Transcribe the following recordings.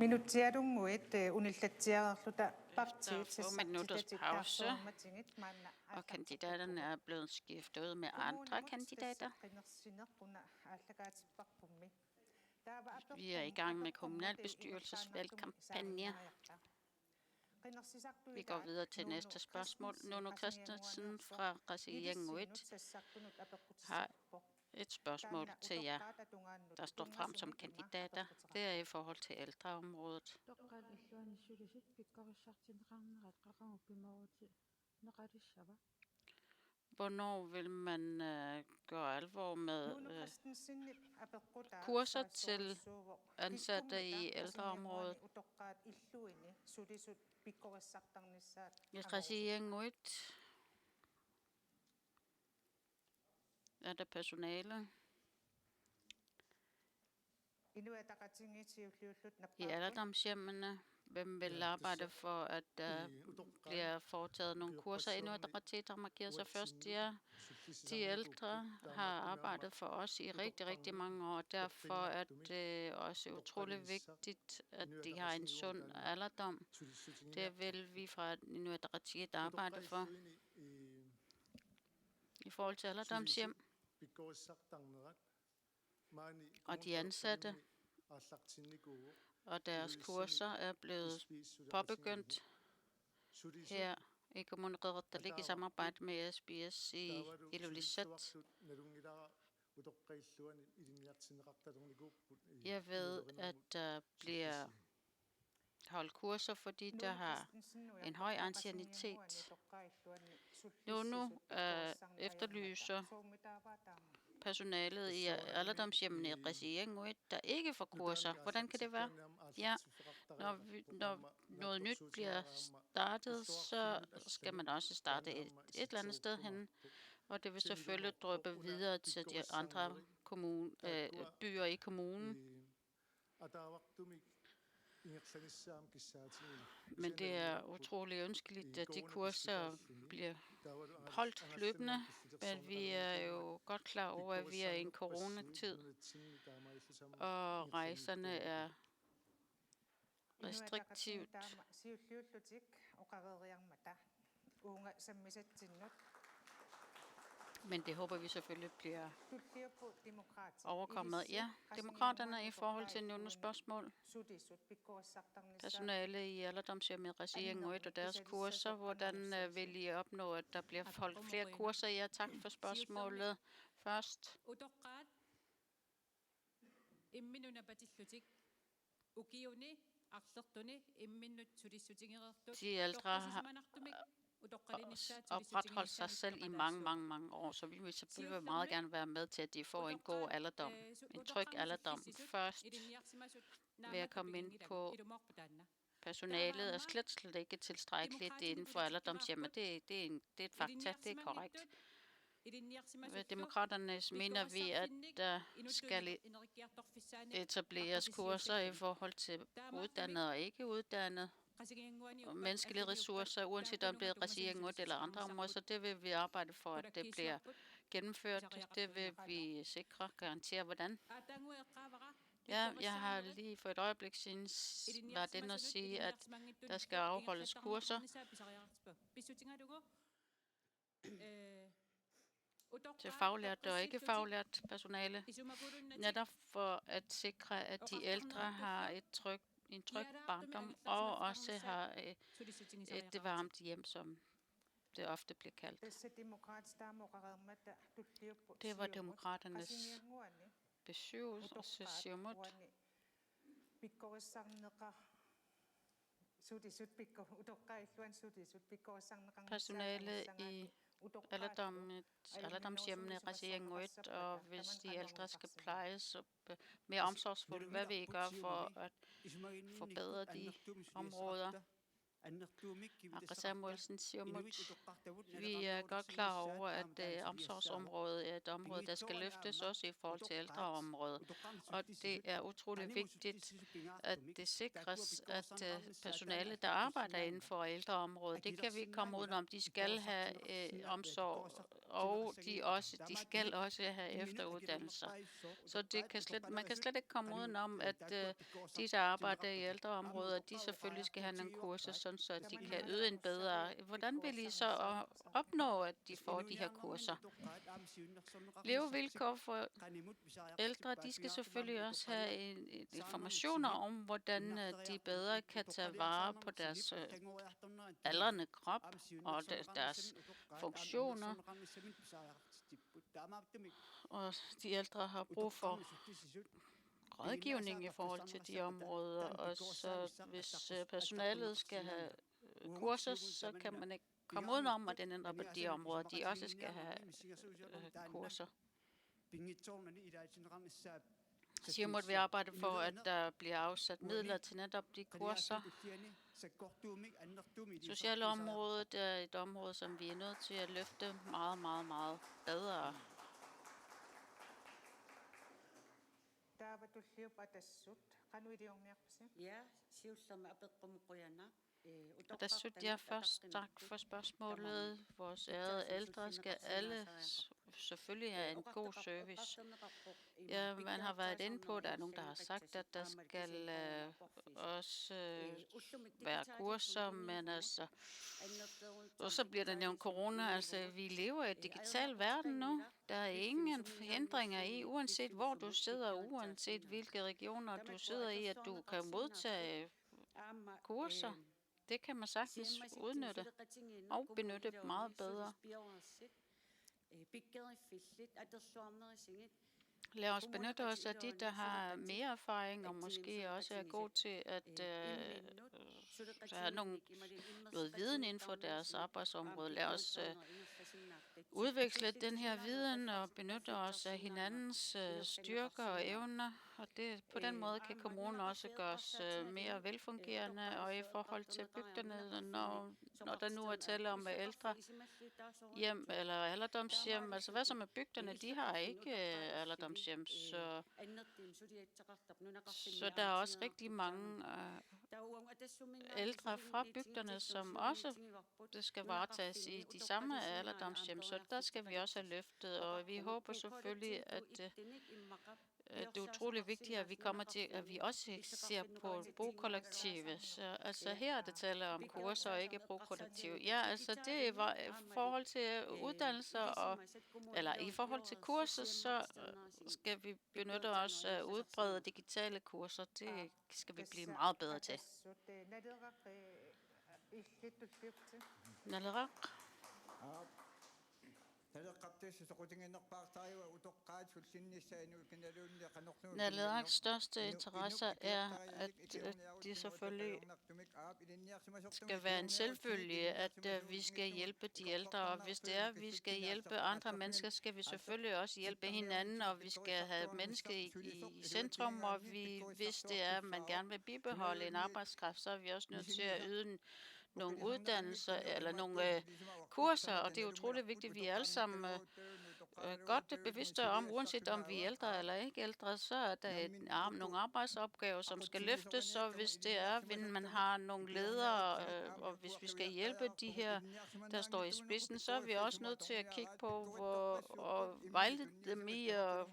Minutialunguit uniltatsiaqarluta Efter få minutters pause, og kandidaterne er blevet skiftet ud med andre kandidater. Vi er i gang med kommunalbestyrelsesvalgkampagne. Vi går videre til næste spørgsmål. Nuno Christensen fra Qasigiannguit har et spørgsmål til jer, der står frem som kandidater. Det er i forhold til ældreområdet. Hvornår vil man gøre alvor med kurser til ansatte i ældreområdet? I Qasigiannguit er der personale i alderdomshjemmene. Hvem vil arbejde for, at der bliver foretaget nogle kurser? Inuit Ataqatigiit har markeret sig først. Ja, de ældre har arbejdet for os i rigtig, rigtig mange år. Derfor er det også utrolig vigtigt, at de har en sund alderdom. Det vil vi fra Inuit Ataqatigiit arbejde for. I forhold til alderdomshjem og de ansatte og deres kurser er blevet påbegyndt her i Kommuneqeqerta, der ligger i samarbejde med SBS i Ilulissat. Jeg ved, at der bliver holdt kurser, fordi der har en høj anciennitet. Nu efterlyser personalet i alderdomshjemmene i Qasigiannguit, der ikke får kurser. Hvordan kan det være? Ja, når noget nyt bliver startet, så skal man også starte et eller andet sted hen, og det vil selvfølgelig dryppe videre til de andre byer i kommunen. Men det er utrolig ønskeligt, at de kurser bliver holdt løbende, men vi er jo godt klar over, at vi er i en coronatid, og rejserne er restriktivt. Men det håber vi selvfølgelig bliver overkommet. Ja, demokraterne i forhold til nogle spørgsmål. Personale i alderdomshjem i Qasigiannguit og deres kurser. Hvordan vil I opnå, at der bliver holdt flere kurser? Ja, tak for spørgsmålet. Først. De ældre har opretholdt sig selv i mange år, så vi vil selvfølgelig meget gerne være med til, at de får en god alderdom, en tryg alderdom. Først vil jeg komme ind på personalet er slet ikke tilstrækkeligt inden for alderdomshjemmet. Det er et fakta, det er korrekt. Ved demokraterne mener vi, at der skal etableres kurser i forhold til uddannede og ikke uddannede og menneskelige ressourcer, uanset om det er Qasigiannguit eller andre områder, så det vil vi arbejde for, at det bliver gennemført. Det vil vi sikre, garantere, hvordan. Ja, jeg har lige for et øjeblik siden været inde og sige, at der skal afholdes kurser til faglært og ikke faglært personale, netop for at sikre, at de ældre har en tryg barndom og også har et varmt hjem, som det ofte bliver kaldt. Det var demokraternes besøg og Siumut. Personale i alderdomshjemmene i Qasigiannguit, og hvis de ældre skal plejes mere omsorgsfuldt, hvad vil I gøre for at forbedre de områder? Anker Samuelsen, Siumut. Vi er godt klar over, at omsorgsområdet er et område, der skal løftes også i forhold til ældreområdet. Og det er utrolig vigtigt, at det sikres, at personale, der arbejder inden for ældreområdet, det kan vi ikke komme udenom. De skal have omsorg og de skal også have efteruddannelser. Så man kan slet ikke komme udenom, at de, der arbejder i ældreområder, de selvfølgelig skal have nogle kurser, sådan så de kan yde en bedre. Hvordan vil I så opnå, at de får de her kurser? Levevilkår for ældre, de skal selvfølgelig også have informationer om, hvordan de bedre kan tage vare på deres aldrende krop og deres funktioner. Og de ældre har brug for rådgivning i forhold til de områder, og så hvis personalet skal have kurser, så kan man ikke komme udenom, at den ændrer på de områder, de også skal have kurser. Siumut vil arbejde for, at der bliver afsat midler til netop de kurser. Sociale området er et område, som vi er nødt til at løfte meget, meget, meget bedre. Og der synes jeg først tak for spørgsmålet. Vores ærede ældre skal alle selvfølgelig have en god service. Ja, man har været inde på, at der er nogen, der har sagt, at der skal også være kurser, men altså, og så bliver der nævnt corona. Altså, vi lever i et digital verden nu. Der er ingen hindringer i, uanset hvor du sidder, uanset hvilke regioner du sidder i, at du kan modtage kurser. Det kan man sagtens udnytte og benytte meget bedre. Lad os benytte os af de, der har mere erfaring og måske også er gode til at have noget viden inden for deres arbejdsområde. Lad os udveksle den her viden og benytte os af hinandens styrker og evner. Og på den måde kan kommunen også gøres mere velfungerende, og i forhold til bygderne, når der nu er tale om ældre hjem eller alderdomshjem. Altså hvad så med bygderne? De har ikke alderdomshjem, så der er også rigtig mange ældre fra bygderne, som også det skal varetages i de samme alderdomshjem, så der skal vi også have løftet, og vi håber selvfølgelig, at det er utrolig vigtigt, at vi kommer til, at vi også ser på bokollektive. Så altså her er det tale om kurser og ikke bokollektive. Ja, altså det er i forhold til uddannelser eller i forhold til kurser, så skal vi benytte os af udbrede digitale kurser. Det skal vi blive meget bedre til. Nalerak. Naleraks største interesser er, at det selvfølgelig skal være en selvfølge, at vi skal hjælpe de ældre, og hvis det er, at vi skal hjælpe andre mennesker, skal vi selvfølgelig også hjælpe hinanden, og vi skal have mennesker i centrum, og hvis det er, at man gerne vil bibeholde en arbejdskraft, så er vi også nødt til at yde nogle uddannelser eller nogle kurser, og det er utroligt vigtigt, at vi alle sammen godt bevidste om, uanset om vi er ældre eller ikke ældre, så er der nogle arbejdsopgaver, som skal løftes, så hvis det er, at man har nogle ledere, og hvis vi skal hjælpe de her, der står i spidsen, så er vi også nødt til at kigge på og vejlede dem i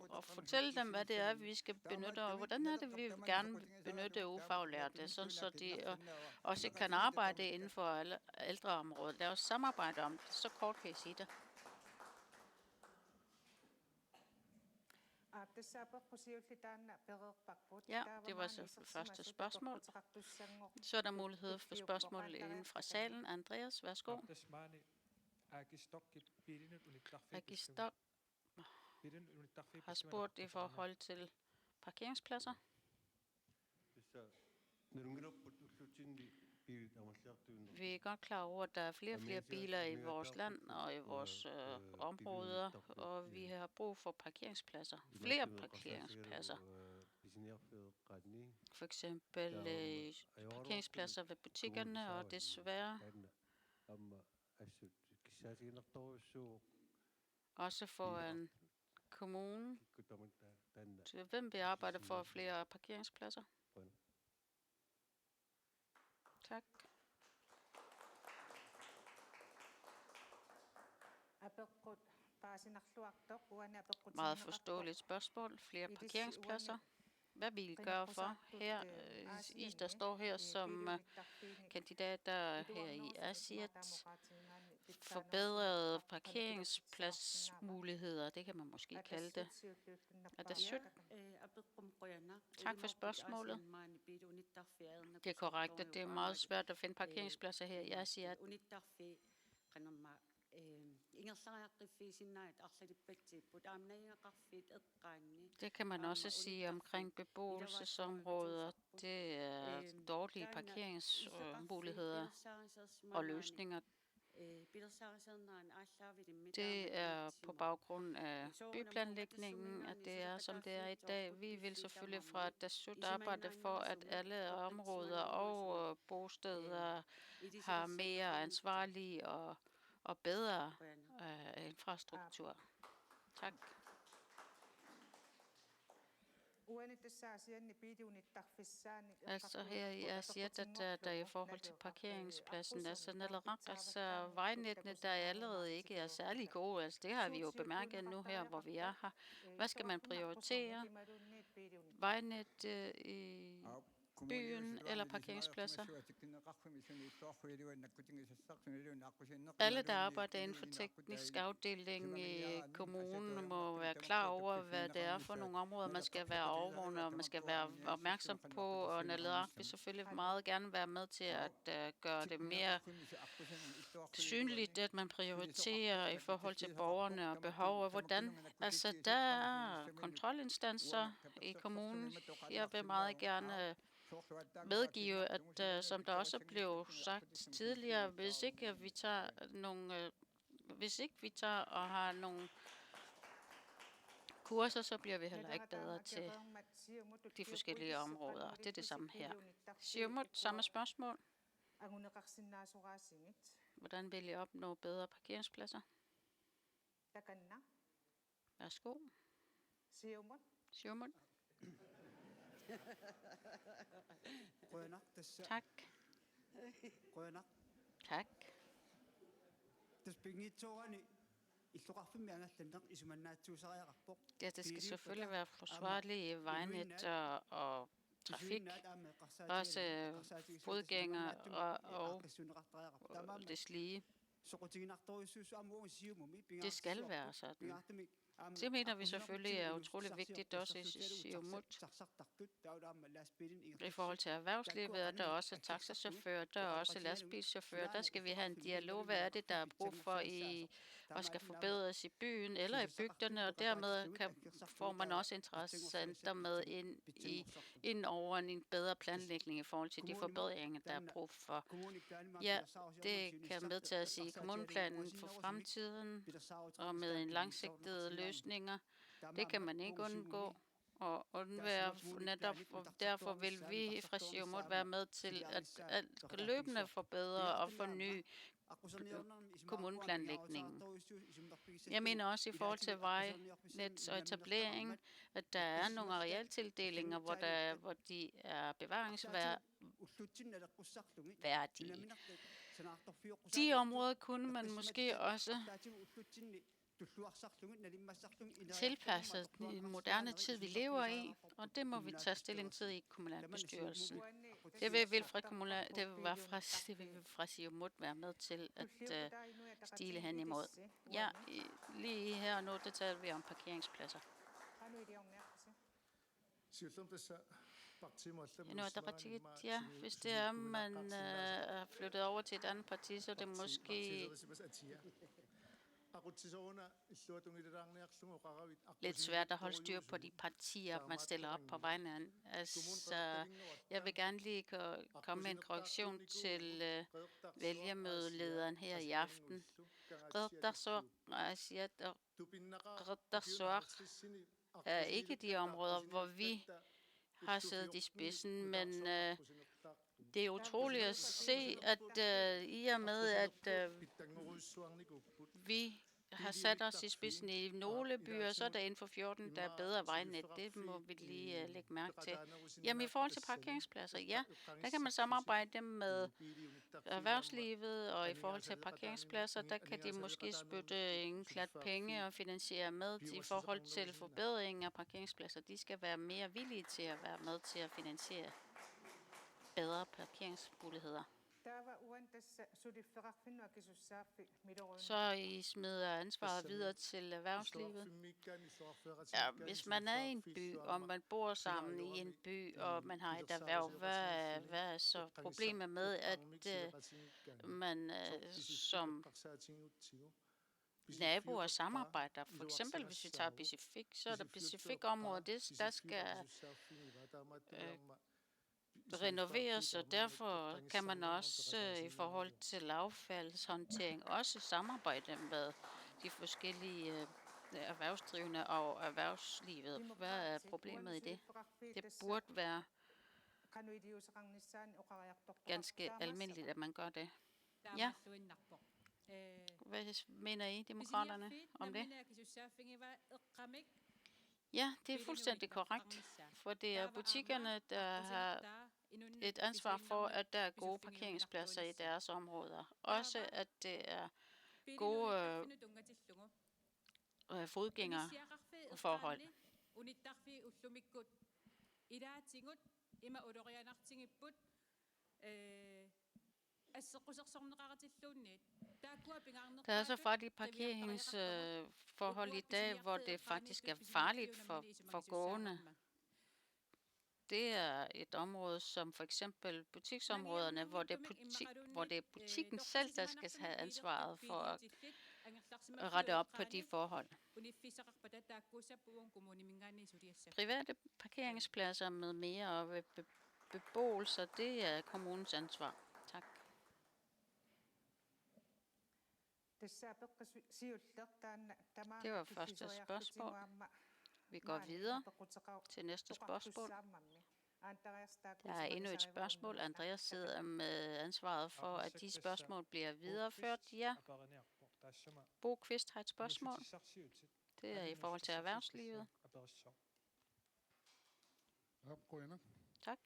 og fortælle dem, hvad det er, vi skal benytte, og hvordan er det, vi gerne vil benytte ufaglærte, sådan så de også kan arbejde inden for ældreområdet. Lad os samarbejde om det. Så kort kan jeg sige det. Ja, det var så første spørgsmål. Så er der mulighed for spørgsmål inden fra salen. Andreas, værsgo. Agistok har spurgt i forhold til parkeringspladser. Vi er godt klar over, at der er flere og flere biler i vores land og i vores områder, og vi har brug for parkeringspladser. Flere parkeringspladser. For eksempel parkeringspladser ved butikkerne, og desværre også for en kommune. Hvem vil arbejde for flere parkeringspladser? Tak. Meget forståeligt spørgsmål. Flere parkeringspladser. Hvad vil I gøre for her, I der står her som kandidater her i Asiat? Forbedrede parkeringspladsmuligheder, det kan man måske kalde det. Er det sødt? Tak for spørgsmålet. Det er korrekt, at det er meget svært at finde parkeringspladser her i Asiat. Det kan man også sige omkring beboelsesområder. Det er dårlige parkeringsmuligheder og løsninger. Det er på baggrund af byplanlægningen, at det er, som det er i dag. Vi vil selvfølgelig fra DASUT arbejde for, at alle områder og bosteder har mere ansvarlige og bedre infrastruktur. Tak. Altså her i Asiat, der i forhold til parkeringspladsen, altså vejnettene, der allerede ikke er særlig gode, altså det har vi jo bemærket nu her, hvor vi er her. Hvad skal man prioritere? Vejnet i byen eller parkeringspladser? Alle, der arbejder inden for teknisk afdeling i kommunen, må være klar over, hvad det er for nogle områder, man skal være overvågende, og man skal være opmærksom på, og Naleraq vil selvfølgelig meget gerne være med til at gøre det mere synligt, at man prioriterer i forhold til borgerne og behov, og hvordan. Altså, der er kontrolinstanser i kommunen. Jeg vil meget gerne medgive, at som der også blev sagt tidligere, hvis ikke vi tager og har nogle kurser, så bliver vi heller ikke bedre til de forskellige områder. Det er det samme her. Siumut, samme spørgsmål. Hvordan vil I opnå bedre parkeringspladser? Værsgo. Siumut. Tak. Tak. Ja, det skal selvfølgelig være forsvarlige vejnet og trafik, også fodgængere og deslige. Det skal være sådan. Det mener vi selvfølgelig er utrolig vigtigt også i Siumut. I forhold til erhvervslivet er der også taxachauffører, der er også lastbilchauffører. Der skal vi have en dialog. Hvad er det, der er brug for og skal forbedres i byen eller i bygderne, og dermed får man også interessenter med ind over en bedre planlægning i forhold til de forbedringer, der er brug for. Ja, det kan medtages i kommuneplanen for fremtiden og med en langsigtet løsninger. Det kan man ikke undgå og undvære netop, og derfor vil vi fra Siumut være med til at løbende forbedre og forny kommuneplanlægningen. Jeg mener også i forhold til vejnet og etablering, at der er nogle arealtildelinger, hvor de er bevaringsværdige. De områder kunne man måske også tilpasset den moderne tid, vi lever i, og det må vi tage stilling til i kommunalbestyrelsen. Det vil vi fra Siumut være med til at stile hen imod. Ja, lige her og nu, det taler vi om parkeringspladser. Ja, hvis det er, man er flyttet over til et andet parti, så er det måske lidt svært at holde styr på de partier, man stiller op på vegne af. Altså, jeg vil gerne lige komme med en korrektion til vælgermødelederen her i aften. Er ikke de områder, hvor vi har siddet i spidsen, men det er utroligt at se, at i og med, at vi har sat os i spidsen i nogle byer, så er der inden for 14, der er bedre vejnet. Det må vi lige lægge mærke til. Jamen i forhold til parkeringspladser, ja, der kan man samarbejde med erhvervslivet, og i forhold til parkeringspladser, der kan de måske spytte en klat penge og finansiere med i forhold til forbedring af parkeringspladser. De skal være mere villige til at være med til at finansiere bedre parkeringsmuligheder. Så I smider ansvaret videre til erhvervslivet. Ja, hvis man er i en by, og man bor sammen i en by, og man har et erhverv, hvad er så problemet med, at man som naboer samarbejder? For eksempel, hvis vi tager Pacific, så er der Pacific områder, der skal renoveres, og derfor kan man også i forhold til affaldshåndtering også samarbejde med de forskellige erhvervsdrivende og erhvervslivet. Hvad er problemet i det? Det burde være ganske almindeligt, at man gør det. Ja. Hvad mener I, demokraterne, om det? Ja, det er fuldstændig korrekt, for det er butikkerne, der har et ansvar for, at der er gode parkeringspladser i deres områder. Også at det er gode fodgængerforhold. Der er så faktisk parkeringsforhold i dag, hvor det faktisk er farligt for gående. Det er et område som for eksempel butiksområderne, hvor det er butikken selv, der skal have ansvaret for at rette op på de forhold. Private parkeringspladser med mere og beboelser, det er kommunens ansvar. Tak. Det var første spørgsmål. Vi går videre til næste spørgsmål. Der er endnu et spørgsmål. Andreas sidder med ansvaret for, at de spørgsmål bliver videreført. Ja. Bo Kvist har et spørgsmål. Det er i forhold til erhvervslivet. Tak.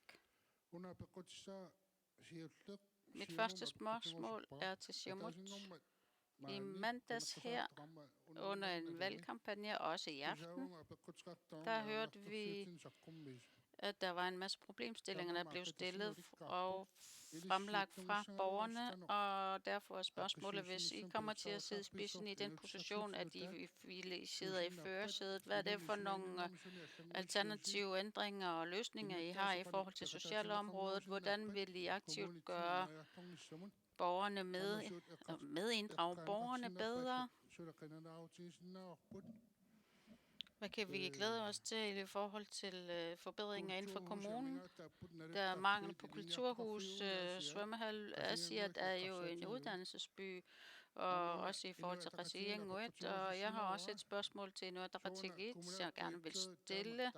Mit første spørgsmål er til Siumut. I mandags her, under en valgkampagne, også i aften, der hørte vi, at der var en masse problemstillinger, der blev stillet og fremlagt fra borgerne, og derfor er spørgsmålet, hvis I kommer til at sidde i spidsen i den position, at I sidder i førersædet, hvad er det for nogle alternative ændringer og løsninger, I har i forhold til socialområdet? Hvordan vil I aktivt gøre borgerne inddrage borgerne bedre? Hvad kan vi glæde os til i forhold til forbedringer inden for kommunen? Der er mangel på kulturhus, svømmehal. Asiat er jo en uddannelsesby, og også i forhold til Rasienguet. Og jeg har også et spørgsmål til Inuit Ataqatigiit, jeg gerne vil stille.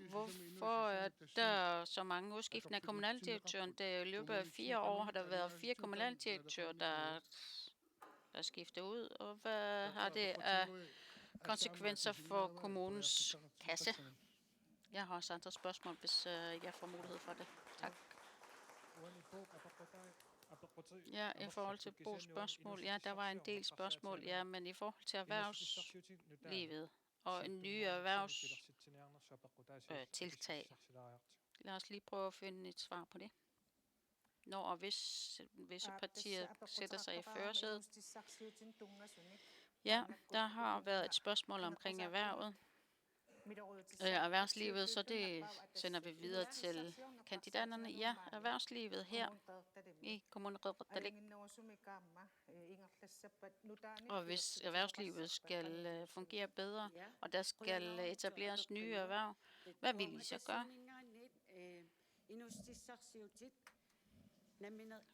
Hvorfor er der så mange udskiftninger af kommunaldirektøren? I løbet af 4 år har der været 4 kommunaldirektører, der skifter ud. Og hvad har det af konsekvenser for kommunens kasse? Jeg har også andre spørgsmål, hvis jeg får mulighed for det. Tak. Ja, i forhold til Bo's spørgsmål, ja, der var en del spørgsmål, ja, men i forhold til erhvervslivet og en ny erhvervstiltag. Lad os lige prøve at finde et svar på det. Når og hvis visse partier sætter sig i førersædet. Ja, der har været et spørgsmål omkring erhvervslivet, så det sender vi videre til kandidaterne. Ja, erhvervslivet her i Kommunerepublik. Og hvis erhvervslivet skal fungere bedre, og der skal etableres nye erhverv, hvad vil I så gøre?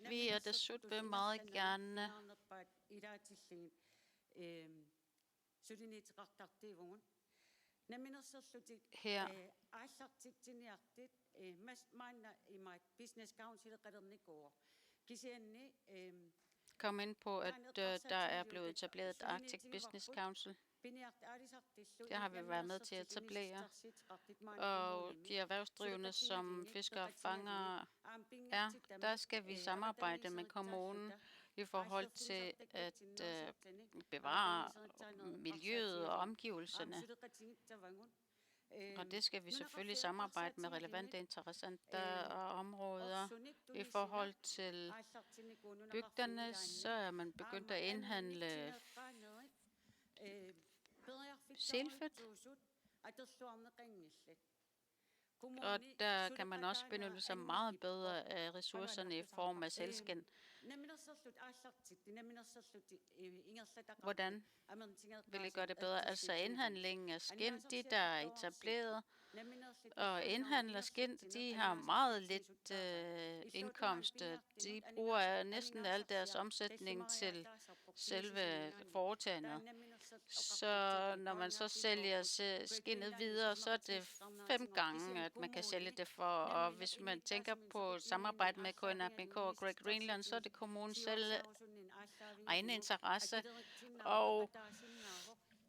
Vi er desuden meget gerne her kom ind på, at der er blevet etableret et Arctic Business Council. Det har vi været med til at etablere. Og de erhvervsdrivende, som fisker og fanger der skal vi samarbejde med kommunen i forhold til at bevare miljøet og omgivelserne. Og det skal vi selvfølgelig samarbejde med relevante interessenter og områder. I forhold til bygderne, så er man begyndt at indhandle silfedt. Og der kan man også benytte sig meget bedre af ressourcerne i form af sælskind. Hvordan vil I gøre det bedre? Altså indhandlingen af skind, de der er etableret og indhandler skind, de har meget lidt indkomst. De bruger næsten al deres omsætning til selve foretagendet. Så når man så sælger skindet videre, så er det 5 gange, at man kan sælge det for. Og hvis man tænker på samarbejde med KNAPK og Great Greenland, så er det kommunen selv egen interesse og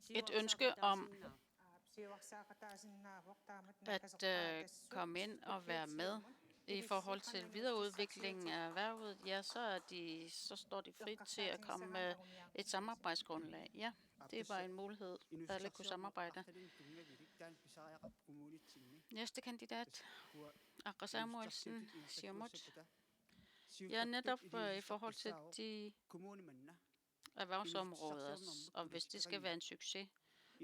et ønske om at komme ind og være med i forhold til videreudviklingen af erhvervet. Ja, så står de frit til at komme med et samarbejdsgrundlag. Ja, det var en mulighed, at alle kunne samarbejde. Næste kandidat, Akra Samuelsen, Siumut. Ja, netop i forhold til de erhvervsområder, og hvis det skal være en succes.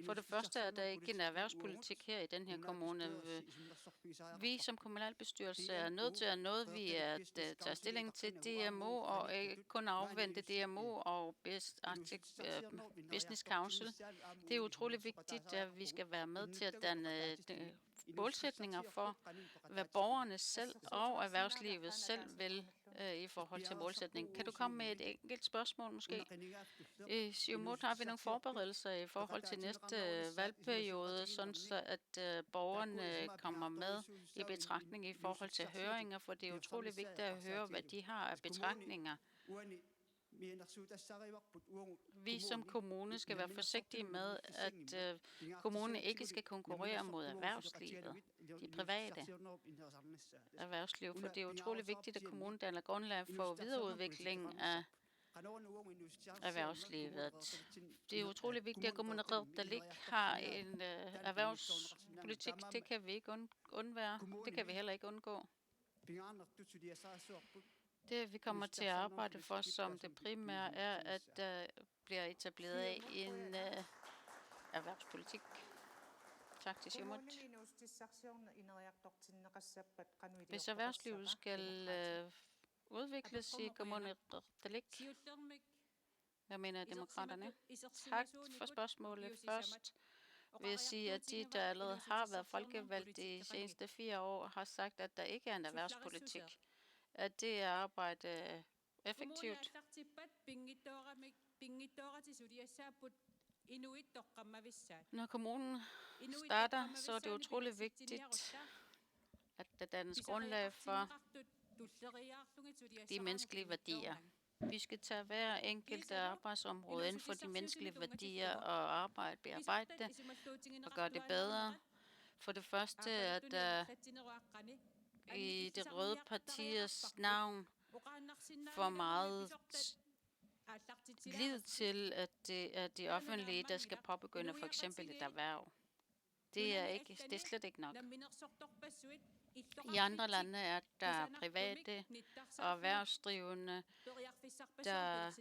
For det første er der ikke en erhvervspolitik her i den her kommune. Vi som kommunalbestyrelse er nødt til at tage stilling til DMO og ikke kun afvente DMO og Arctic Business Council. Det er utrolig vigtigt, at vi skal være med til at danne målsætninger for, hvad borgerne selv og erhvervslivet selv vil i forhold til målsætningen. Kan du komme med et enkelt spørgsmål måske? I Siumut har vi nogle forberedelser i forhold til næste valgperiode, sådan så at borgerne kommer med i betragtning i forhold til høringer, for det er utrolig vigtigt at høre, hvad de har af betragtninger. Vi som kommune skal være forsigtige med, at kommunen ikke skal konkurrere mod erhvervslivet, de private erhvervsliv, for det er utrolig vigtigt, at kommunen danner grundlag for videreudvikling af erhvervslivet. Det er utrolig vigtigt, at kommunen har en erhvervspolitik. Det kan vi ikke undvære. Det kan vi heller ikke undgå. Det vi kommer til at arbejde for som det primære er, at der bliver etableret en erhvervspolitik. Tak til Siumut. Hvis erhvervslivet skal udvikles i Kommunertalik, jeg mener demokraterne. Tak for spørgsmålet. Først vil jeg sige, at de, der allerede har været folkevalgt de seneste 4 år, har sagt, at der ikke er en erhvervspolitik. At det er arbejde effektivt. Når kommunen starter, så er det utrolig vigtigt, at der dannes grundlag for de menneskelige værdier. Vi skal tage hver enkelt arbejdsområde inden for de menneskelige værdier og bearbejde det og gøre det bedre. For det første er der i det røde partiers navn for meget lid til, at det er de offentlige, der skal påbegynde for eksempel et erhverv. Det er slet ikke nok. I andre lande er der private og erhvervsdrivende, der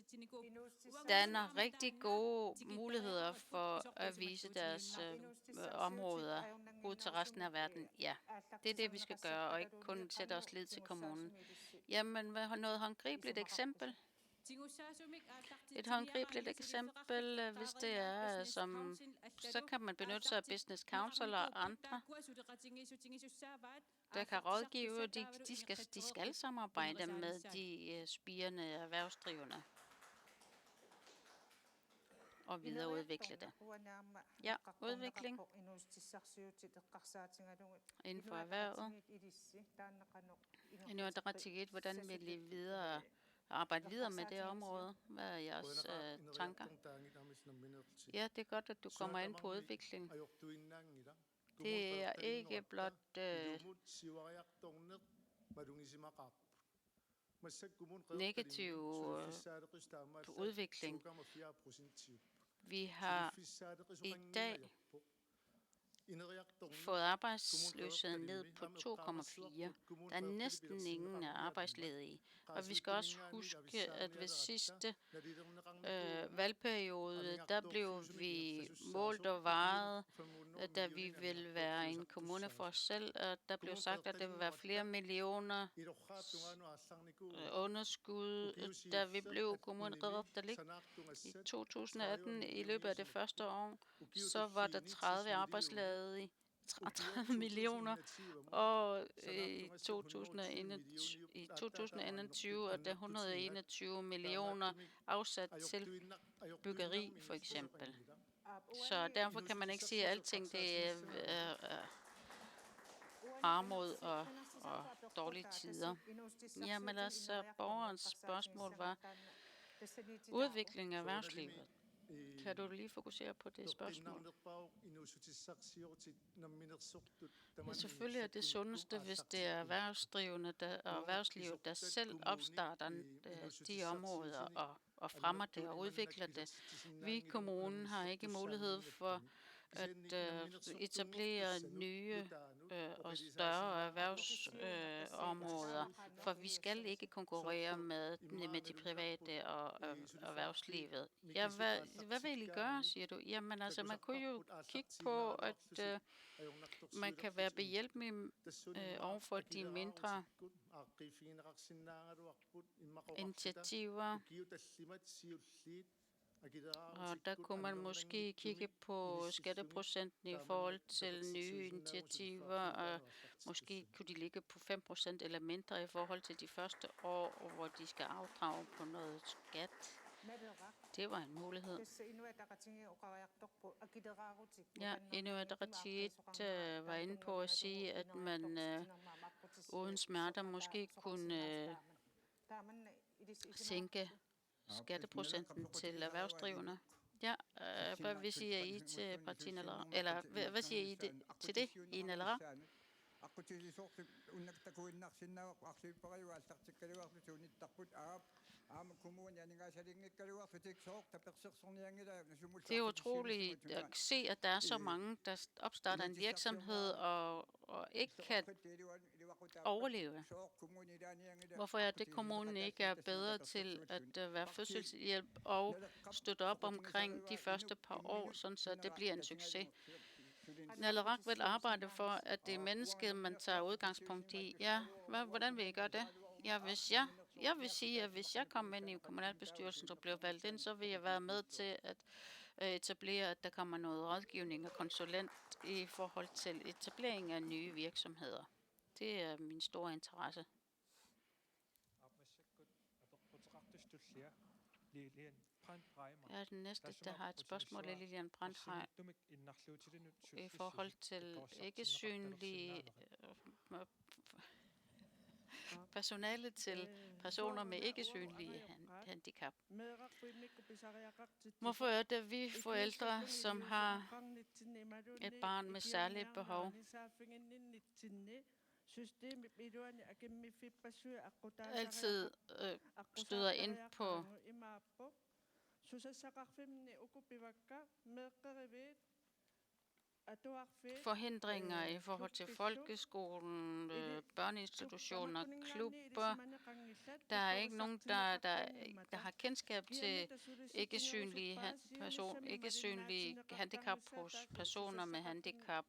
danner rigtig gode muligheder for at vise deres områder ud til resten af verden. Ja, det er det, vi skal gøre, og ikke kun sætte os lid til kommunen. Jamen, noget håndgribeligt eksempel? Et håndgribeligt eksempel, hvis det er, så kan man benytte sig af Business Council og andre, der kan rådgive. De skal samarbejde med de spirende erhvervsdrivende og videreudvikle det. Ja, udvikling inden for erhvervet. Hvordan vil I videre arbejde videre med det område. Hvad er jeres tanker? Ja, det er godt, at du kommer ind på udvikling. Det er ikke blot negativ udvikling. Vi har i dag fået arbejdsløsheden ned på 2,4. Der er næsten ingen arbejdsledige. Og vi skal også huske, at ved sidste valgperiode, der blev vi målt og varet, da vi ville være en kommune for os selv. Der blev sagt, at der vil være flere millioner underskud, da vi blev kommune i 2018. I løbet af det første år, så var der 30 arbejdsløse. 30 millioner, og i 2021 er der 121 millioner afsat til byggeri, for eksempel. Så derfor kan man ikke sige, at alting det er armod og dårlige tider. Jamen altså, borgerens spørgsmål var udvikling af erhvervslivet. Kan du lige fokusere på det spørgsmål? Ja, selvfølgelig er det sundeste, hvis det er erhvervsdrivende og erhvervslivet, der selv opstarter de områder og fremmer det og udvikler det. Vi i kommunen har ikke mulighed for at etablere nye og større erhvervsområder, for vi skal ikke konkurrere med de private og erhvervslivet. Ja, hvad vil I gøre, siger du? Jamen altså, man kunne jo kigge på, at man kan være behjælpelig overfor de mindre initiativer. Og der kunne man måske kigge på skatteprocenten i forhold til nye initiativer, og måske kunne de ligge på 5% eller mindre i forhold til de første år, hvor de skal afdrage på noget skat. Det var en mulighed. Ja, Inuit Ataqatigiit var inde på at sige, at man uden smerter måske kunne sænke skatteprocenten til erhvervsdrivende. Ja, hvad siger I til partiet, eller hvad siger I til det, i Naleraq? Det er utroligt at se, at der er så mange, der opstarter en virksomhed og ikke kan overleve. Hvorfor er det, kommunen ikke er bedre til at være fødselshjælp og støtte op omkring de første par år, sådan så det bliver en succes? Naleraq vil arbejde for, at det er mennesket, man tager udgangspunkt i. Ja, hvordan vil I gøre det? Ja, jeg vil sige, at hvis jeg kom ind i kommunalbestyrelsen og blev valgt ind, så vil jeg være med til at etablere, at der kommer noget rådgivning og konsulent i forhold til etablering af nye virksomheder. Det er min store interesse. Jeg er den næste, der har et spørgsmål, er Lilian Brandhej. I forhold til ikke-synlige personale til personer med ikke-synlige handicap. Hvorfor er det, vi forældre, som har et barn med særlige behov, altid støder ind på forhindringer i forhold til folkeskolen, børneinstitutioner, klubber. Der er ikke nogen, der har kendskab til ikke-synlige handicap hos personer med handicap.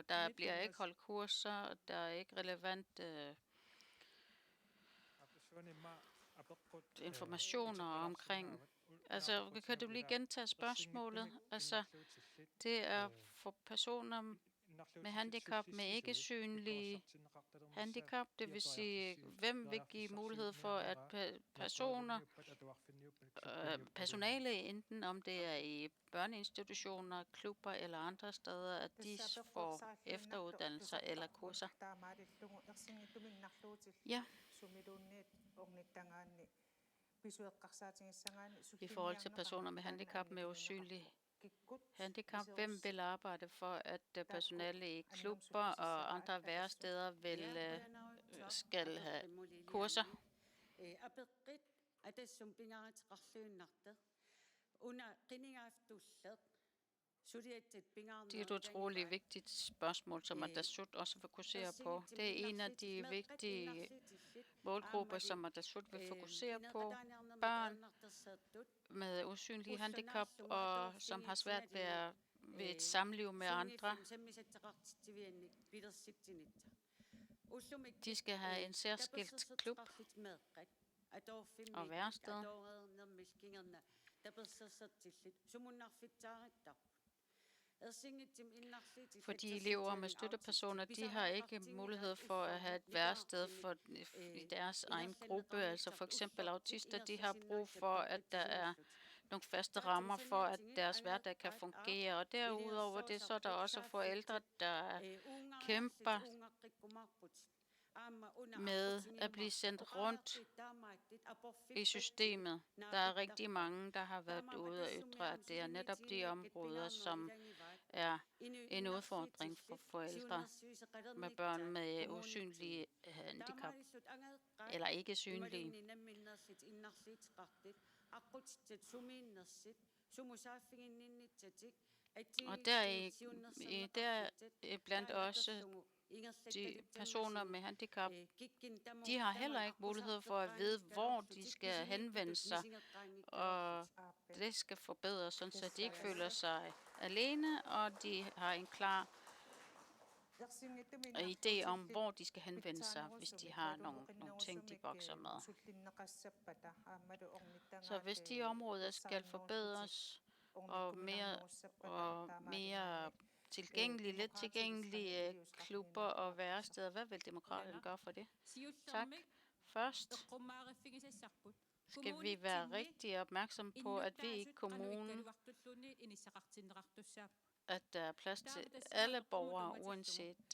Der bliver ikke holdt kurser, der er ikke relevant informationer omkring. Altså, kan du lige gentage spørgsmålet? Altså, det er for personer med handicap, med ikke-synlige handicap, det vil sige, hvem vil give mulighed for, at personale, enten om det er i børneinstitutioner, klubber eller andre steder, at de får efteruddannelser eller kurser? Ja. I forhold til personer med handicap med usynlig handicap, hvem vil arbejde for, at personale i klubber og andre væresteder skal have kurser? Det er et utroligt vigtigt spørgsmål, som Atassut også fokuserer på. Det er en af de vigtige målgrupper, som Atassut vil fokusere på. Børn med usynlige handicap, og som har svært ved et samliv med andre. De skal have en særskilt klub og værested. For de elever med støttepersoner, de har ikke mulighed for at have et værested i deres egen gruppe. Altså for eksempel autister, de har brug for, at der er nogle faste rammer for, at deres hverdag kan fungere. Og derudover det, så er der også forældre, der kæmper med at blive sendt rundt i systemet. Der er rigtig mange, der har været ude og ytre, at det er netop de områder, som er en udfordring for forældre med børn med usynlige handicap, eller ikke synlige. Og der er blandt også de personer med handicap, de har heller ikke mulighed for at vide, hvor de skal henvende sig, og det skal forbedres, så de ikke føler sig alene, og de har en klar idé om, hvor de skal henvende sig, hvis de har nogle ting, de bokser med. Så hvis de områder skal forbedres, og mere tilgængelige, let tilgængelige klubber og væresteder. Hvad vil demokraterne gøre for det? Tak. Først skal vi være rigtig opmærksom på, at vi i kommunen, at der er plads til alle borgere, uanset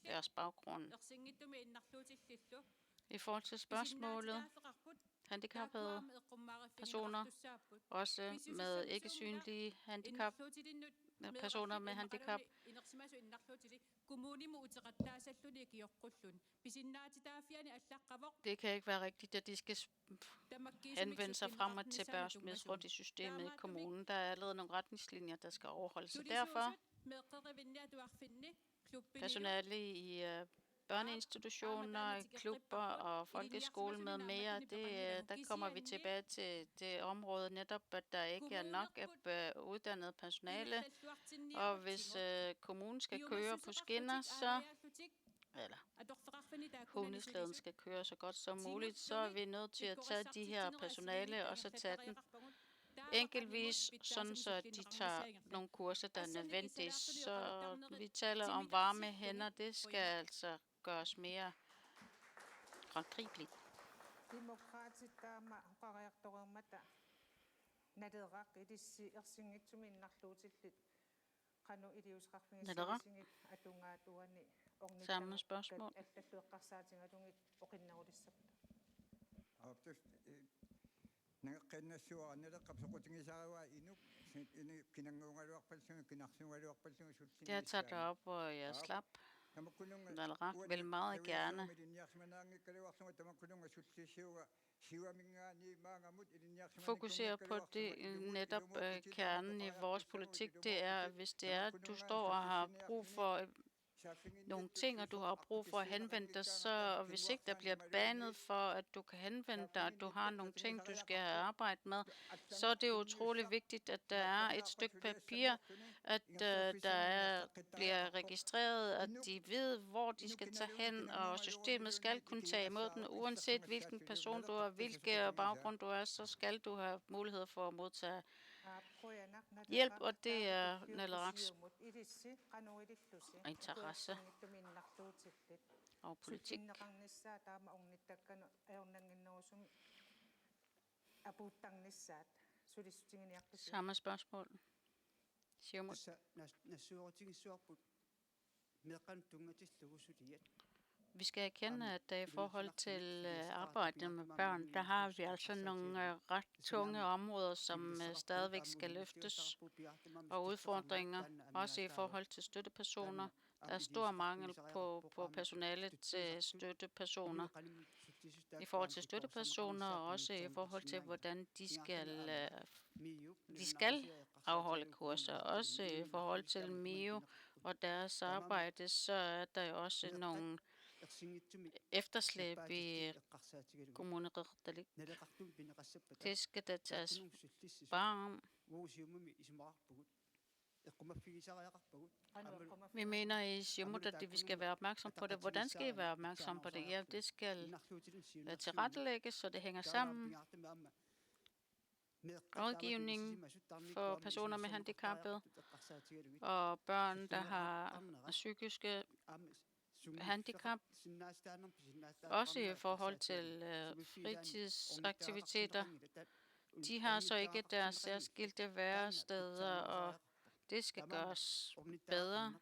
deres baggrund. I forhold til spørgsmålet, handicappede personer, også med ikke synlige handicap, personer med handicap. Det kan ikke være rigtigt, at de skal henvende sig frem og tilbage med rundt i systemet i kommunen. Der er allerede nogle retningslinjer, der skal overholdes. Så derfor personale i børneinstitutioner, klubber og folkeskole med mere, der kommer vi tilbage til det område netop, at der ikke er nok af uddannet personale. Og hvis kommunen skal køre på skinner, eller hundeslæden skal køre så godt som muligt, så er vi nødt til at tage de her personale og så tage den enkeltvis, sådan så de tager nogle kurser, der er nødvendige. Så vi taler om varme hænder, det skal altså gøres mere håndgribeligt. Naderak? Samme spørgsmål. Jeg tager det op, hvor jeg slap. Naderak vil meget gerne fokusere på det netop kernen i vores politik. Det er, hvis det er, at du står og har brug for nogle ting, og du har brug for at henvende dig, og hvis ikke der bliver banet for, at du kan henvende dig, at du har nogle ting, du skal have arbejdet med, så er det utrolig vigtigt, at der er et stykke papir, at bliver registreret, at de ved, hvor de skal tage hen, og systemet skal kunne tage imod den, uanset hvilken person du er, hvilken baggrund du er, så skal du have mulighed for at modtage hjælp, og det er Naderaks interesse og politik. Samme spørgsmål. Vi skal erkende, at i forhold til arbejdet med børn, der har vi altså nogle ret tunge områder, som stadigvæk skal løftes, og udfordringer, også i forhold til støttepersoner. Der er stor mangel på personale til støttepersoner. I forhold til støttepersoner, og også i forhold til, hvordan de skal afholde kurser. Også i forhold til MIO og deres arbejde, så er der jo også nogle efterslæb i kommunereddalik. Det skal der tages vare om. Vi mener i Siumut, at vi skal være opmærksom på det. Hvordan skal I være opmærksom på det? Ja, det skal tilrettelægges, så det hænger sammen. Rådgivning for personer med handicappede og børn, der har psykiske handicap. Også i forhold til fritidsaktiviteter. De har så ikke deres særskilte væresteder, og det skal gøres bedre.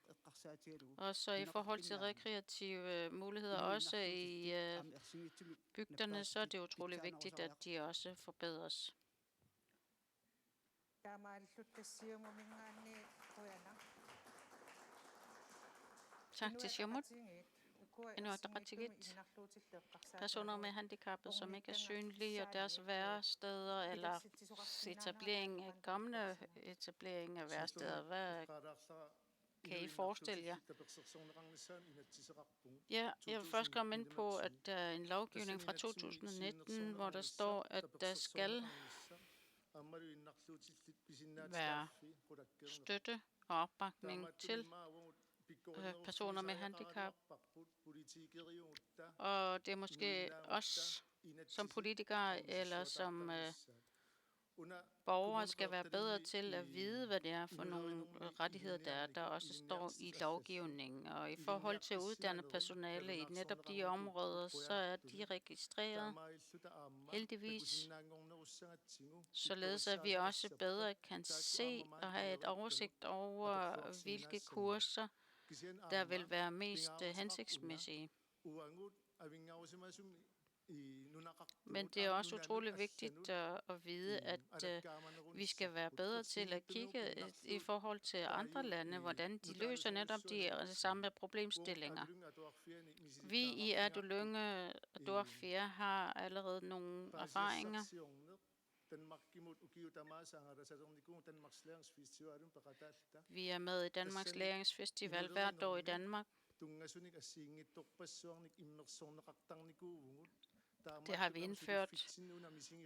Og så i forhold til rekreative muligheder, også i bygderne, så er det utrolig vigtigt, at de også forbedres. Tak til Siumut. Personer med handicappede, som ikke er synlige, og deres væresteder, eller etablering af kommende etablering af væresteder. Hvad kan I forestille jer? Ja, jeg vil først komme ind på, at der er en lovgivning fra 2019, hvor der står, at der skal være støtte og opbakning til personer med handicap. Og det er måske os som politikere eller som borgere skal være bedre til at vide, hvad det er for nogle rettigheder, der også står i lovgivningen. Og i forhold til at uddanne personale i netop de områder, så er de registreret heldigvis, således at vi også bedre kan se og have et oversigt over, hvilke kurser der vil være mest hensigtsmæssige. Men det er også utrolig vigtigt at vide, at vi skal være bedre til at kigge i forhold til andre lande, hvordan de løser netop de samme problemstillinger. Vi i Adulunge og Dorfia har allerede nogle erfaringer. Vi er med i Danmarks Læringsfestival hvert år i Danmark. Det har vi indført,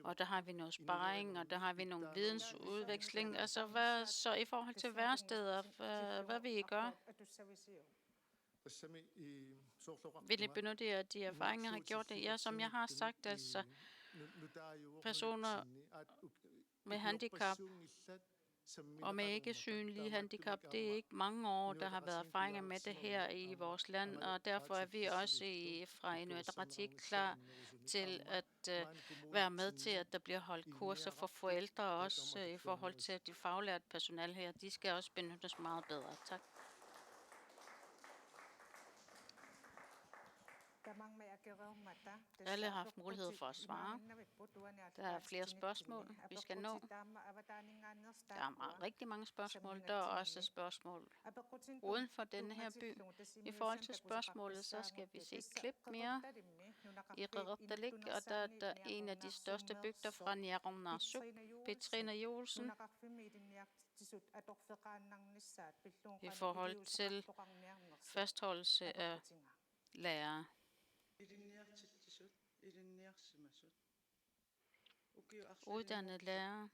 og der har vi noget sparring, og der har vi nogle vidensudveksling. Altså, så i forhold til væresteder, hvad vil I gøre? Vil I benytte jer af de erfaringer, har gjort det? Ja, som jeg har sagt, altså personer med handicap og med ikke synlige handicap, det er ikke mange år, der har været erfaringer med det her i vores land, og derfor er vi også fra Inuit Ataqatigiit klar til at være med til, at der bliver holdt kurser for forældre, også i forhold til de faglærte personale her. De skal også benyttes meget bedre. Tak. Alle har haft mulighed for at svare. Der er flere spørgsmål, vi skal nå. Der er rigtig mange spørgsmål. Der er også spørgsmål uden for denne her by. I forhold til spørgsmålet, så skal vi se et klip mere i Reddalik, og der er en af de største bygder fra Niarumnarsuk, Petrina Joelsen, i forhold til fastholdelse af lærere. Uddannet lærer.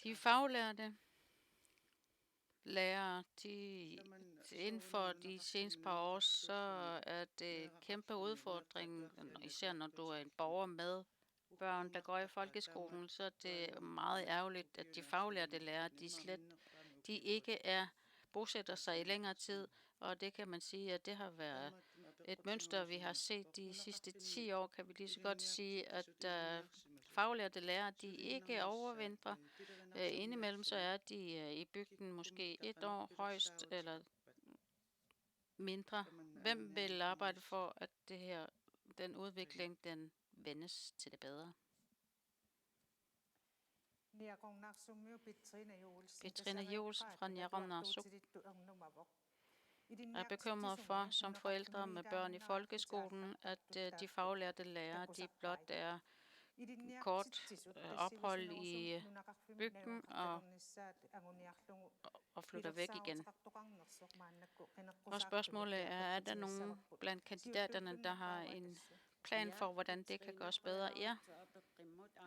De faglærte lærere, inden for de seneste par år, så er det kæmpe udfordring, især når du er en borger med børn, der går i folkeskolen, så er det meget ærgerligt, at de faglærte lærere, de ikke bosætter sig i længere tid, og det kan man sige, at det har været et mønster, vi har set de sidste 10 år, kan vi lige så godt sige, at faglærte lærere, de ikke overvintrer. Indimellem så er de i bygden måske 1 år højst, eller mindre. Hvem vil arbejde for, at den udvikling, den vendes til det bedre? Petrine Joelsen fra Njaromnarsuk er bekymret for, som forældre med børn i folkeskolen, at de faglærte lærere, de blot er kort ophold i bygden og flytter væk igen. Og spørgsmålet er der nogen blandt kandidaterne, der har en plan for, hvordan det kan gøres bedre? Ja,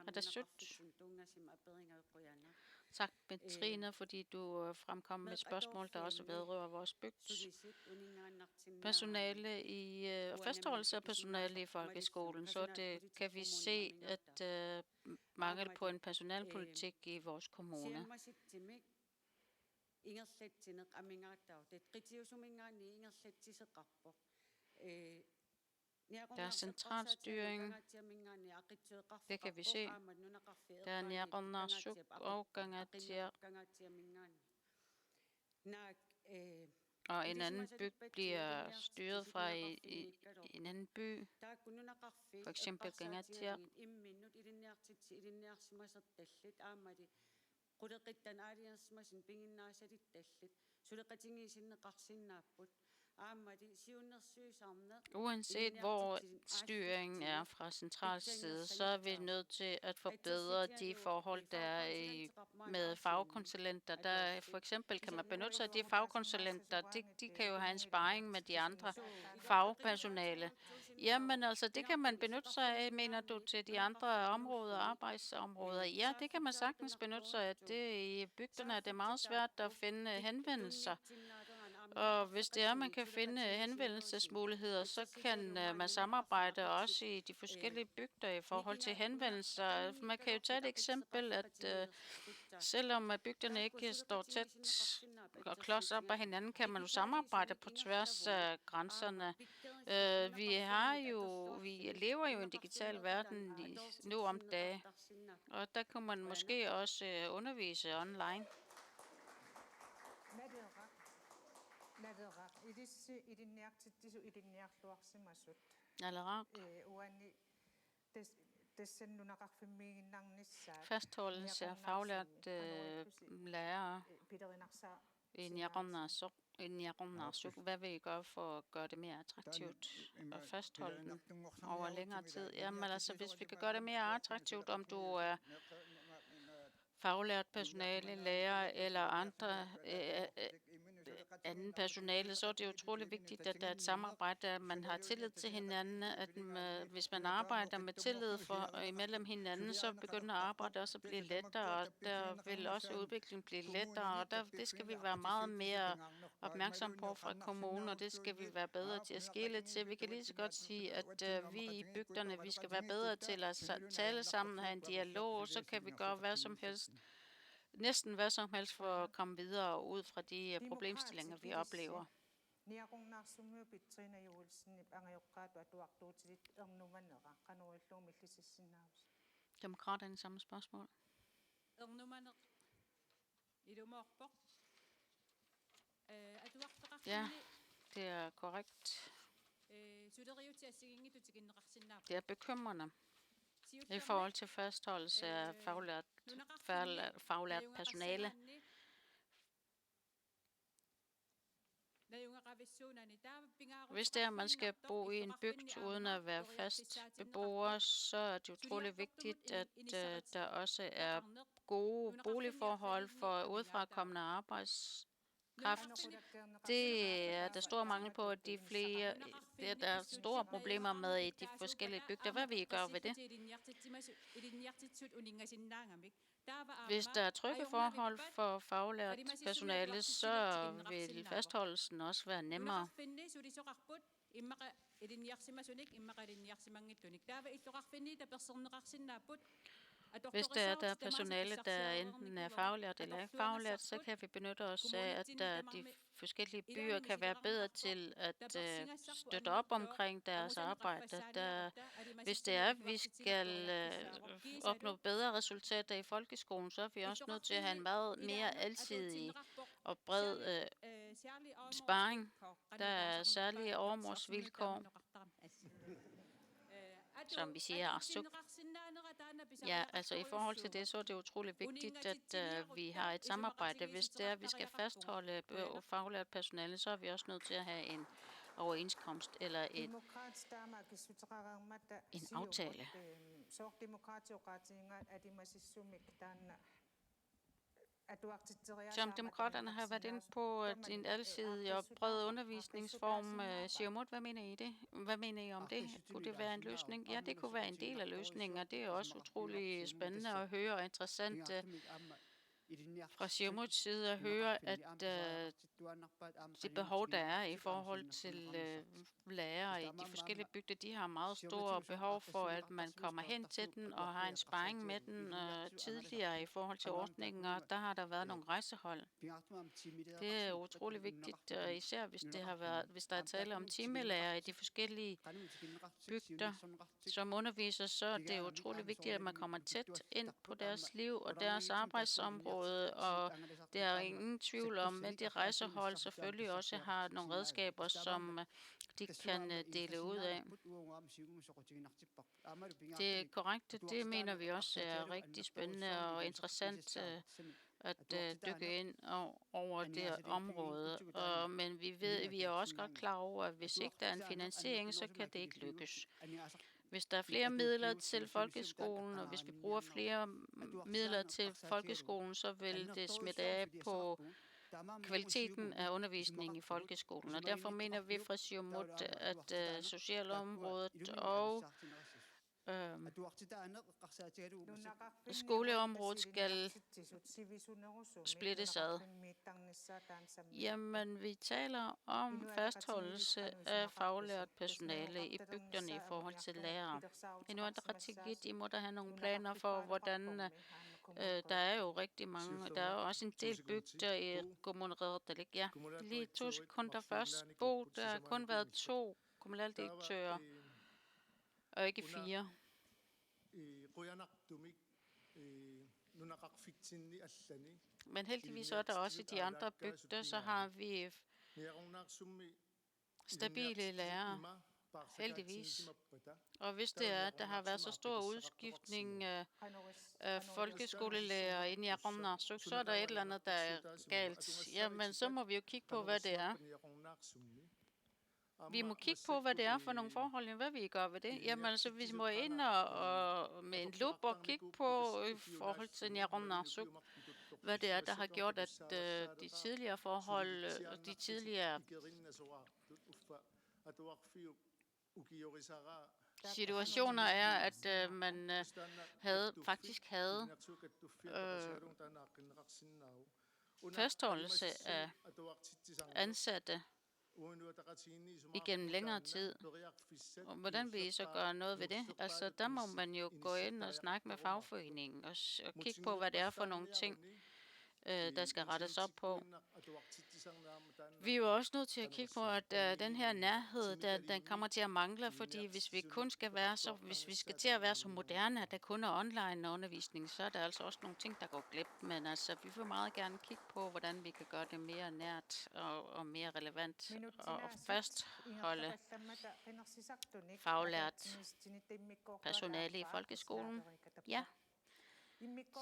og det er sødt. Tak, Petrine, fordi du fremkom med et spørgsmål, der også vedrører vores bygd. Personale og fastholdelse af personale i folkeskolen, så det kan vi se, at mangel på en personalpolitik i vores kommune. Der er centralstyring, det kan vi se. Der er Njaromnarsuk og Gangatia. Og en anden by bliver styret fra en anden by, for eksempel Gangatia. Uanset hvor styringen er fra central side, så er vi nødt til at forbedre de forhold, der er med fagkonsulenter. Der for eksempel kan man benytte sig af de fagkonsulenter. De kan jo have en sparring med de andre fagpersonale. Jamen altså, det kan man benytte sig af, mener du, til de andre områder, arbejdsområder? Ja, det kan man sagtens benytte sig af. I bygderne er det meget svært at finde henvendelser. Og hvis det er, man kan finde henvendelsesmuligheder, så kan man samarbejde også i de forskellige bygder i forhold til henvendelser. Man kan jo tage et eksempel, at selvom bygderne ikke står tæt og klods op af hinanden, kan man jo samarbejde på tværs af grænserne. Vi lever jo i en digital verden nu om dagen, og der kan man måske også undervise online. Fastholdelse af faglært lærere i Njaromnarsuk. Hvad vil I gøre for at gøre det mere attraktivt at fastholde dem over længere tid? Jamen altså, hvis vi kan gøre det mere attraktivt, om du er faglært personale, lærer eller andre anden personale, så er det utrolig vigtigt, at der er et samarbejde, at man har tillid til hinanden, at hvis man arbejder med tillid imellem hinanden, så begynder arbejdet også at blive lettere, og der vil også udviklingen blive lettere, og det skal vi være meget mere opmærksom på fra kommunen, og det skal vi være bedre til at skele til. Vi kan lige så godt sige, at vi i bygderne, vi skal være bedre til at tale sammen, have en dialog, så kan vi gøre hvad som helst. Næsten hvad som helst for at komme videre ud fra de problemstillinger, vi oplever. Demokraterne samme spørgsmål. Ja, det er korrekt. Det er bekymrende i forhold til fastholdelse af faglært personale. Hvis det er, at man skal bo i en bygd uden at være fast beboer, så er det utrolig vigtigt, at der også er gode boligforhold for udefrakommende arbejdskraft. Det er der stor mangel på, at der er store problemer med i de forskellige bygder. Hvad vil I gøre ved det? Hvis der er trygge forhold for faglært personale, så vil fastholdelsen også være nemmere. Hvis der er personale, der enten er faglært eller ikke faglært, så kan vi benytte os af, at de forskellige byer kan være bedre til at støtte op omkring deres arbejde. Hvis det er, at vi skal opnå bedre resultater i folkeskolen, så er vi også nødt til at have en meget mere alsidig og bred sparring. Der er særlige åremårsvilkår, som vi siger, Arsuk. Ja, altså i forhold til det, så er det utrolig vigtigt, at vi har et samarbejde. Hvis det er, at vi skal fastholde faglært personale, så er vi også nødt til at have en overenskomst eller en aftale. Som demokraterne har været inde på, at en alsidig og bred undervisningsform, Siumut, hvad mener I det? Hvad mener I om det? Kunne det være en løsning? Ja, det kunne være en del af løsningen, og det er også utrolig spændende at høre og interessant fra Siumuts side at høre, at det behov, der er i forhold til lærere i de forskellige bygder, de har meget store behov for, at man kommer hen til den og har en sparring med den tidligere i forhold til ordningen, og der har der været nogle rejsehold. Det er utrolig vigtigt, især hvis der er tale om timelærer i de forskellige bygder, som underviser, så er det utrolig vigtigt, at man kommer tæt ind på deres liv og deres arbejdsområde, og der er ingen tvivl om, at de rejsehold selvfølgelig også har nogle redskaber, som de kan dele ud af. Det er korrekt, det mener vi også er rigtig spændende og interessant at dykke ind over det område. Men vi er også godt klar over, at hvis ikke der er en finansiering, så kan det ikke lykkes. Hvis der er flere midler til folkeskolen, og hvis vi bruger flere midler til folkeskolen, så vil det smitte af på kvaliteten af undervisningen i folkeskolen. Og derfor mener vi fra Siumut, at socialområdet og skoleområdet skal splittes ad. Jamen, vi taler om fastholdelse af faglært personale i bygderne i forhold til lærere. Inuit Ataqatigiit, de må der have nogle planer for, hvordan der er jo rigtig mange. Der er jo også en del bygder i Kommunerredalik. Ja, lige 2 sekunder først. Der har kun været 2 kommunaldirektører, og ikke 4. Men heldigvis er der også i de andre bygder, så har vi stabile lærere, heldigvis. Og hvis det er, at der har været så stor udskiftning af folkeskolelærer inde i Aromnarsuk, så er der et eller andet, der er galt. Jamen, så må vi jo kigge på, hvad det er. Vi må kigge på, hvad det er for nogle forhold, hvad vi gør ved det. Jamen, altså, vi må ind og med en lup og kigge på i forhold til Njaromnarsuk, hvad det er, der har gjort, at de tidligere forhold, de tidligere situationer er, at man faktisk havde fastholdelse af ansatte igennem længere tid. Og hvordan vil I så gøre noget ved det? Altså, der må man jo gå ind og snakke med fagforeningen og kigge på, hvad det er for nogle ting, der skal rettes op på. Vi er jo også nødt til at kigge på, at den her nærhed, den kommer til at mangle, fordi hvis vi skal til at være så moderne, at der kun er online undervisning, så er der altså også nogle ting, der går glip. Men altså, vi vil meget gerne kigge på, hvordan vi kan gøre det mere nært og mere relevant og fastholde faglært personale i folkeskolen. Ja,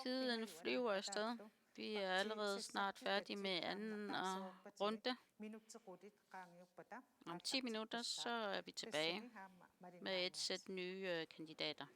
tiden flyver afsted. Vi er allerede snart færdige med anden runde. Om 10 minutter, så er vi tilbage med et sæt nye kandidater.